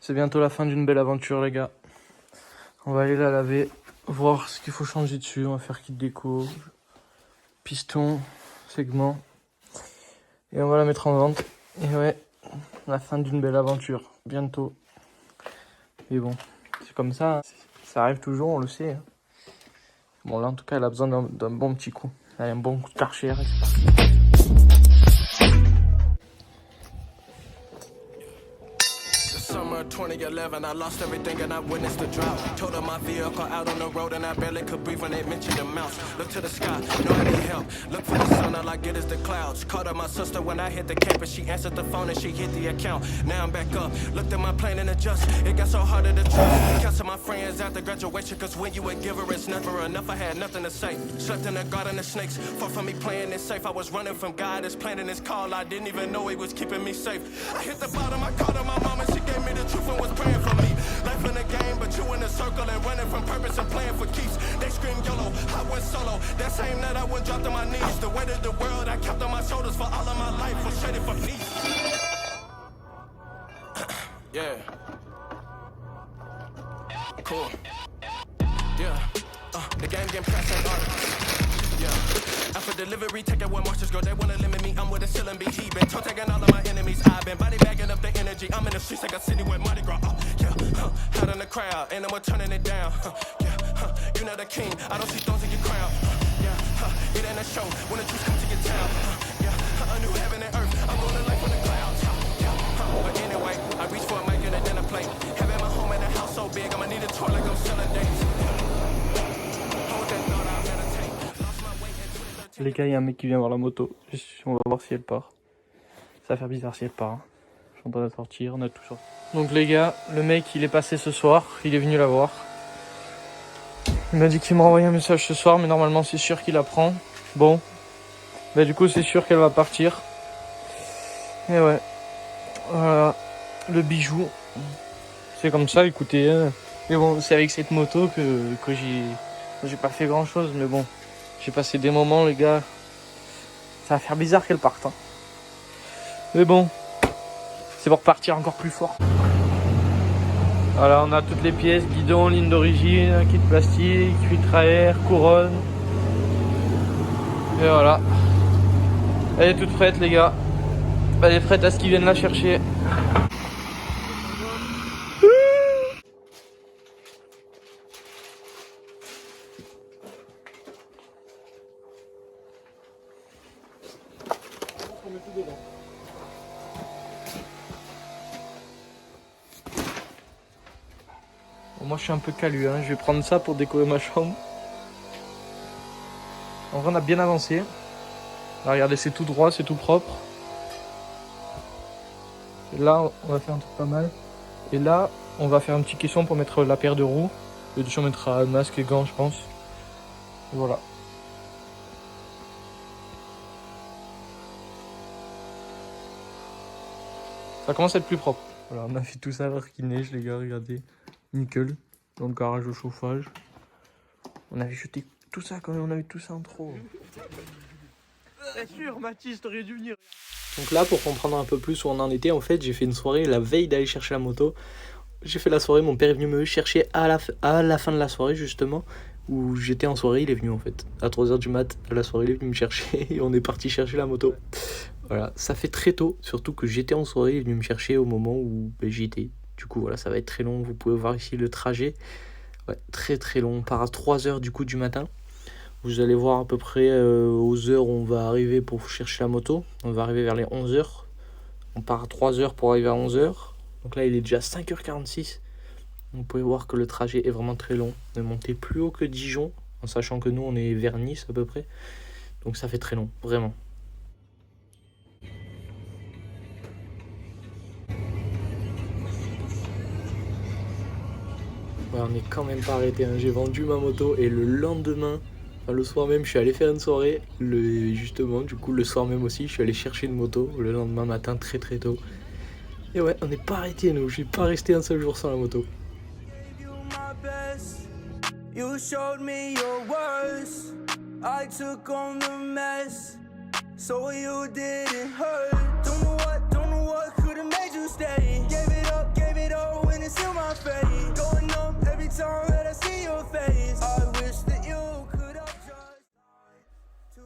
C'est bientôt la fin d'une belle aventure, les gars. On va aller la laver, voir ce qu'il faut changer dessus. On va faire kit déco, piston, segment. Et on va la mettre en vente. Et ouais, la fin d'une belle aventure, bientôt. Et bon, c'est comme ça, hein. Ça arrive toujours, on le sait. Hein. Bon, là, en tout cas, elle a besoin d'un bon petit coup. Elle a un bon coup de karcher et c'est parti. 2011, I lost everything and I witnessed the drought. Totaled my vehicle out on the road and I barely could breathe when they mentioned the mouse. Look to the sky, know I need help. Look for the sun, all I get is the clouds. Called up my sister when I hit the campus. She answered the phone and she hit the account. Now I'm back up, looked at my plan and adjust. It got so hard to trust. Cancel my friends after graduation, cause when you a giver, it's never enough. I had nothing to say. Slept in the garden of snakes. Far from me playing it safe. I was running from God, his plan and his call. I didn't even know he was keeping me safe. I hit the bottom, I called up my mom and she gave me the truth and was praying for me. Life in the game, but you in a circle and running from purpose and playing for keeps. They scream YOLO, I went solo. That same night I went dropped on my knees. The weight of the world I kept on my shoulders for all of my life was traded for peace. Yeah. Cool. Yeah. The game getting pressed and harder. Yeah. After delivery, take it where marshals go. They wanna limit me. I'm with a ceiling BG. Been toe tagging all of my enemies. I've been body bagging up the energy. I'm in the streets like a city with Mardi Gras. Yeah. Out in the crowd, and I'm turning it down. Yeah. You know the king. I don't see thrones in your crown. Yeah. It ain't a show when the truth comes to your town. Yeah. A new heaven and earth. I'm on the life on the clouds. Yeah. But anyway, I reach for a mic and a dinner plate. Having my home in a house so big, I'ma need a tour like I'm selling dates. Les gars, il y a un mec qui vient voir la moto. On va voir si elle part. Ça va faire bizarre si elle part. Je suis en train de sortir, on a tout sorti. Donc les gars, le mec il est passé ce soir, il est venu la voir. Il m'a dit qu'il m'a envoyé un message ce soir, mais normalement c'est sûr qu'il la prend. Bon, bah du coup c'est sûr qu'elle va partir. Et ouais, voilà, le bijou. C'est comme ça, écoutez. Mais bon, c'est avec cette moto que j'ai pas fait grand chose, mais bon. J'ai passé des moments, les gars. Ça va faire bizarre qu'elle parte. Hein. Mais bon, c'est pour partir encore plus fort. Voilà, on a toutes les pièces, guidon, ligne d'origine, kit plastique, filtre à air, couronne. Et voilà. Elle est toute prête, les gars. Elle est prête à ce qu'ils viennent la chercher. Bon, moi je suis un peu calu, hein. Je vais prendre ça pour décorer ma chambre. En vrai on a bien avancé. Là, regardez, c'est tout droit, c'est tout propre. Et là on va faire un truc pas mal. Et là on va faire un petit caisson pour mettre la paire de roues. Le dessus on mettra masque et gants je pense. Et voilà. Ça commence à être plus propre. Voilà, on a fait tout ça alors qu'il neige les gars, regardez. Nickel. Dans le garage au chauffage. On avait jeté tout ça quand même, on avait tout ça en trop. C'est sûr, Mathis, t'aurais dû venir. Donc là, pour comprendre un peu plus où on en était, en fait, j'ai fait une soirée la veille d'aller chercher la moto. J'ai fait la soirée, mon père est venu me chercher à la fin de la soirée, justement, où j'étais en soirée, il est venu en fait. À 3h du mat, à la soirée, il est venu me chercher et on est parti chercher la moto. Voilà, ça fait très tôt, surtout que j'étais en soirée, il est venu me chercher au moment où j'y étais. Du coup, voilà, ça va être très long. Vous pouvez voir ici le trajet. Ouais, très très long. On part à 3h du coup du matin. Vous allez voir à peu près aux heures où on va arriver pour chercher la moto. On va arriver vers les 11h. On part à 3h pour arriver à 11h. Donc là, il est déjà 5h46. Vous pouvez voir que le trajet est vraiment très long. On est monté plus haut que Dijon, en sachant que nous, on est vers Nice à peu près. Donc ça fait très long, vraiment. Ouais, on n'est quand même pas arrêté, hein. J'ai vendu ma moto et le lendemain, enfin le soir même, je suis allé faire une soirée. Justement, du coup, le soir même aussi, je suis allé chercher une moto le lendemain matin très très tôt. Et ouais, on n'est pas arrêté, nous. Je suis pas resté un seul jour sans la moto. You showed me your worst. I took on the mess, so you didn't hurt. Don't know what could have made you stay. Gave it up when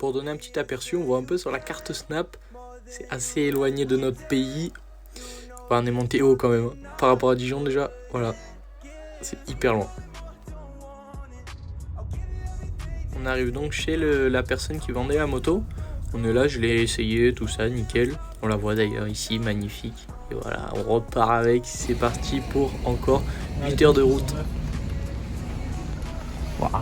pour donner un petit aperçu, on voit un peu sur la carte Snap, c'est assez éloigné de notre pays. Enfin, on est monté haut quand même, hein. Par rapport à Dijon déjà, voilà, c'est hyper loin. On arrive donc chez la personne qui vendait la moto. On est là, je l'ai essayé, tout ça, nickel. On la voit d'ailleurs ici, magnifique. Et voilà, on repart avec, c'est parti pour encore 8 heures de route. Waouh.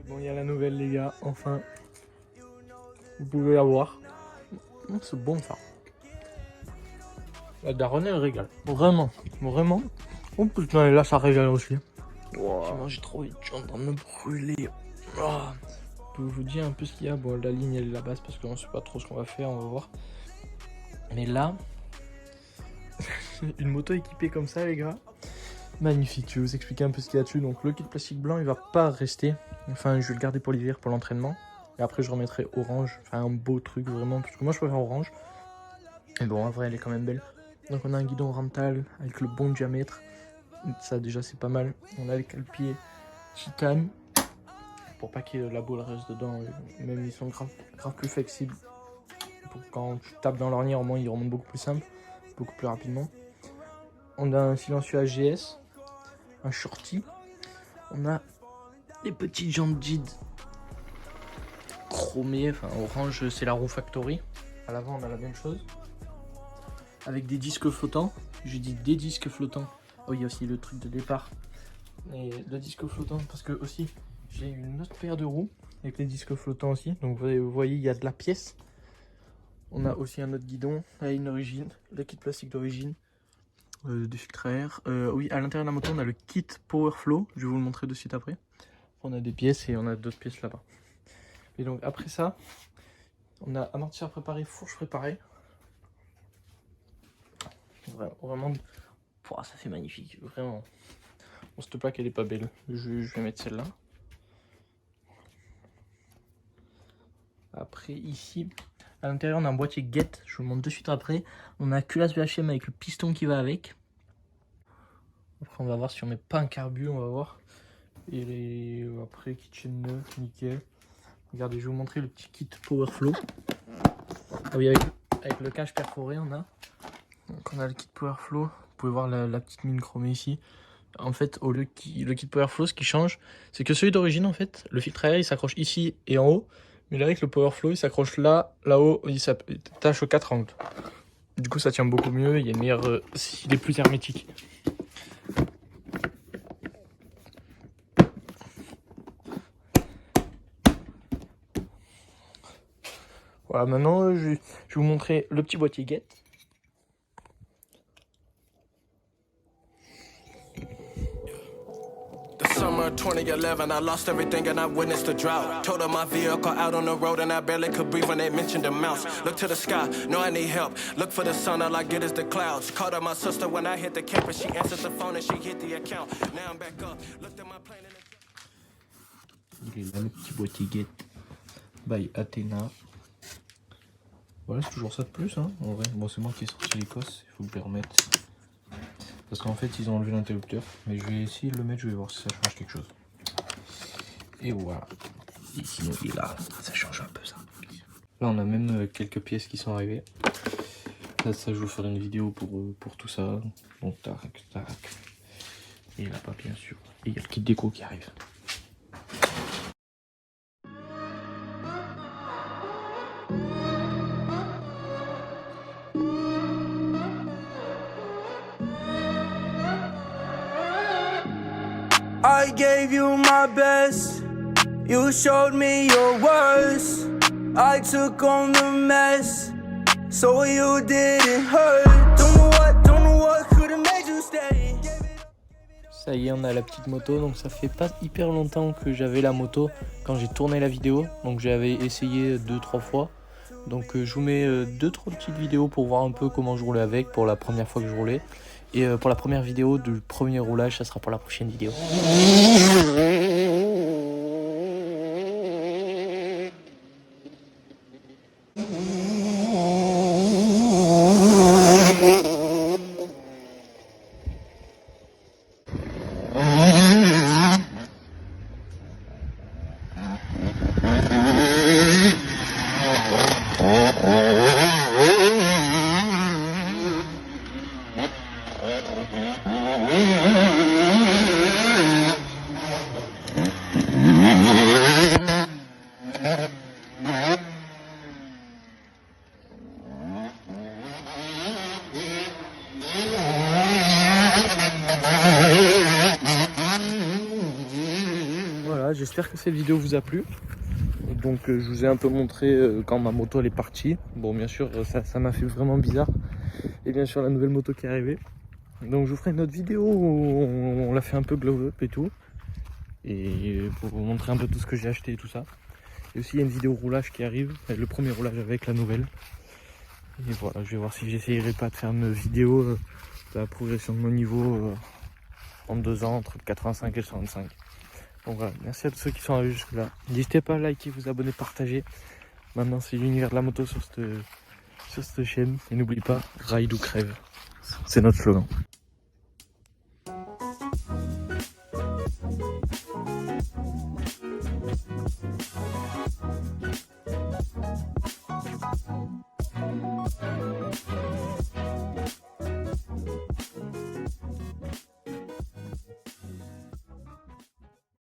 Bon, il y a la nouvelle les gars, enfin. Vous pouvez la voir. C'est bon ça. La daronne elle régale. Vraiment, vraiment. Oh putain, et là ça régale aussi. Wow. J'ai trop vite, je suis en train de me brûler. Oh. Je vous dis un peu ce qu'il y a. Bon, la ligne elle est la base parce qu'on sait pas trop ce qu'on va faire, on va voir. Mais là, une moto équipée comme ça les gars. Magnifique, je vais vous expliquer un peu ce qu'il y a dessus. Donc le kit plastique blanc il va pas rester. Enfin je vais le garder pour l'hiver pour l'entraînement. Et après je remettrai orange. Enfin un beau truc vraiment. Parce que moi je préfère orange. Mais bon en vrai elle est quand même belle. Donc on a un guidon rental avec le bon diamètre. Ça déjà c'est pas mal. On a les cale-pieds titane. Pour pas que la boule reste dedans. Même ils sont grave plus flexibles. Pour quand tu tapes dans l'ornière au moins ils remontent beaucoup plus simple. Beaucoup plus rapidement. On a un silencieux AGS. Un shorty. On a des petites jantes JID chromées, enfin orange c'est la roue factory. À l'avant on a la même chose. Avec des disques flottants. J'ai dit des disques flottants. Oh il y a aussi le truc de départ. Et le disque flottant parce que aussi j'ai une autre paire de roues avec les disques flottants aussi. Donc vous voyez il y a de la pièce. On a aussi un autre guidon, là une origine, le kit plastique d'origine. Des filtres à air. Oui, à l'intérieur de la moto, on a le kit Powerflow. Je vais vous le montrer de suite après. On a des pièces et on a d'autres pièces là-bas. Et donc, après ça, on a amortisseur préparé, fourche préparée. Vraiment, pouah, ça fait magnifique. Vraiment. Bon, cette plaque, elle est pas belle. Je vais mettre celle-là. Après, ici, à l'intérieur, on a un boîtier Get. Je vous le montre de suite après. On a culasse VHM avec le piston qui va avec. Après, on va voir si on met pas un carbu, on va voir. Et après, kitchen neuf, nickel. Regardez, je vais vous montrer le petit kit Powerflow. Ah oui, avec le cache perforé, on a. Donc, on a le kit Powerflow. Vous pouvez voir la petite mine chromée ici. En fait, le kit Powerflow, ce qui change, c'est que celui d'origine, en fait, le filtre à air, il s'accroche ici et en haut. Mais là, avec le Powerflow, il s'accroche là-haut, il s'attache aux 4 angles. Du coup, ça tient beaucoup mieux, il y a une meilleure, il est plus hermétique. Voilà, maintenant, je vais vous montrer le petit boîtier Get. Summer of 2011, I lost everything and I witnessed the drought. Told her my vehicle out on the road and I barely could breathe when they mentioned the mouse. Look to the sky, know I need help. Look for the sun, all I get is the clouds. Called her my sister when I hit the campus. She answers the phone and she hit the account. Now I'm back up. Looked at my plane and Il est là le petit boîtier Get by Athena. Voilà, c'est toujours ça de plus, hein, en vrai. Bon, c'est moi qui ai sorti l'Écosse, il faut que je les remette. Parce qu'en fait, ils ont enlevé l'interrupteur. Mais je vais essayer de le mettre, je vais voir si ça change quelque chose. Et voilà. Et sinon, il est là, ça change un peu ça. Là, on a même quelques pièces qui sont arrivées. Là, ça, je vous ferai une vidéo pour tout ça. Donc, tac, tac. Et là-bas, bien sûr. Et il y a le kit déco qui arrive. I gave you my best, you showed me your worst. I took on the mess, so you didn't hurt. Don't know what could have made you stay. Ça y est, on a la petite moto, donc ça fait pas hyper longtemps que j'avais la moto quand j'ai tourné la vidéo. Donc j'avais essayé 2-3 fois, Donc je vous mets 2-3 petites vidéos pour voir un peu comment je roulais avec pour la première fois que je roulais. Et pour la première vidéo du premier roulage, ça sera pour la prochaine vidéo. Voilà, j'espère que cette vidéo vous a plu. Donc je vous ai un peu montré quand ma moto elle est partie. Bon, bien sûr ça m'a fait vraiment bizarre. Et bien sûr la nouvelle moto qui est arrivée. Donc je vous ferai une autre vidéo où on l'a fait un peu glow up et tout. Et pour vous montrer un peu tout ce que j'ai acheté et tout ça. Et aussi il y a une vidéo roulage qui arrive, le premier roulage avec la nouvelle. Et voilà, je vais voir si j'essayerai pas de faire une vidéo de la progression de mon niveau en 2 ans entre 85 et 65. Donc voilà, merci à tous ceux qui sont arrivés jusque là. N'hésitez pas à liker, vous abonner, partager. Maintenant c'est l'univers de la moto sur cette chaîne. Et n'oubliez pas, ride ou crève. C'est notre slogan.